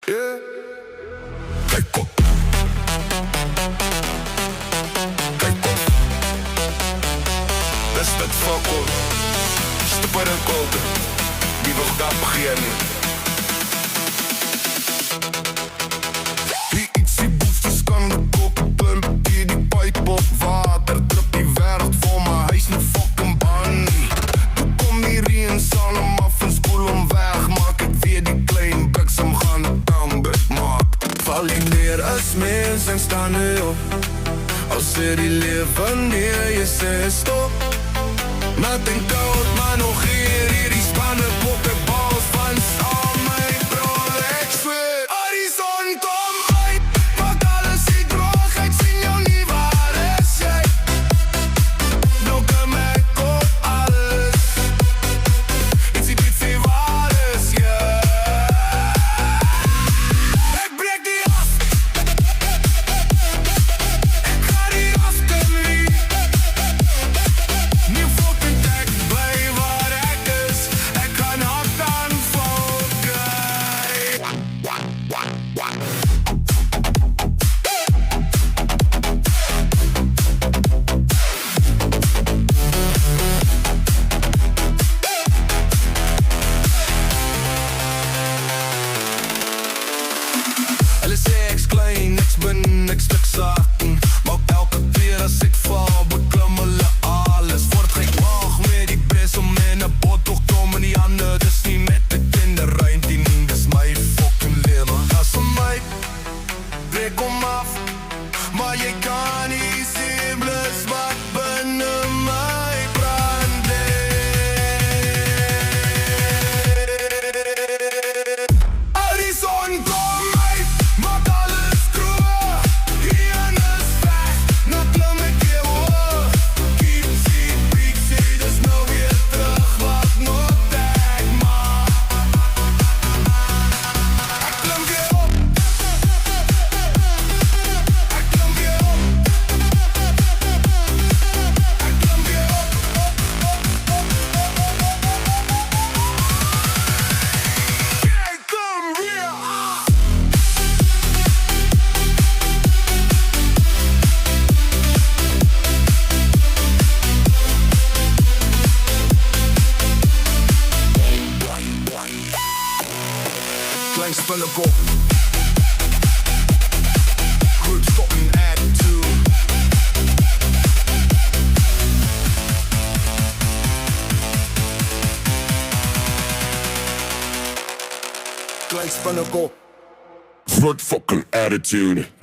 Yeah. Kijk op. Kijk op. Best met fakkel. Stupid en kolder. Die wil daar beginnen. Wie iets die boefjes kan de koken. Plump hier die pijp op water. Drup die wereld voor mijn huis nu fucking bunny. Toen kom hierin zalm af en spoel om weg. Maak ik weer die klein bliksem gaan de tangbed maak. Val ik neer als mens en sta nu op. Als er die leven neer je zegt stop. Met een koud maar nog hier die spannen pokkenballs van al mijn broer. Ik zweer, horizon kom uit. Maak alles niet droog, ik zie jou niet waar is jij. Blokken mij op alles. Ik zie niet zie waar is jij. Ik breek die af. Ik ga die afkomen. Nieuw fucking tech, bij waar ik is. Ik kan hard aan fokken. LSX klein, niks ben, niks stuk zaken. Maar elke keer als ik val, beklummelen alles. Wordt geen wacht meer die bres om in een bot toch komen die handen. Dus niet met de kinderruimte, die niet is mijn fucking leven. Als een meid, breek om af. Maar je kan niet zien, blus wat binnen mij brandt. Horizon kom uit, maak alles droog. Hier is weg, nou klim ik weer hoog. Keep see, dus nou weer terug wat nodig maakt. Ik klim weer op. Ik klim weer op. Ik klim weer op. Ik kom weer af. Klein spellekop. Goed stoppen attitude. Klein spellekop. Good fucking attitude.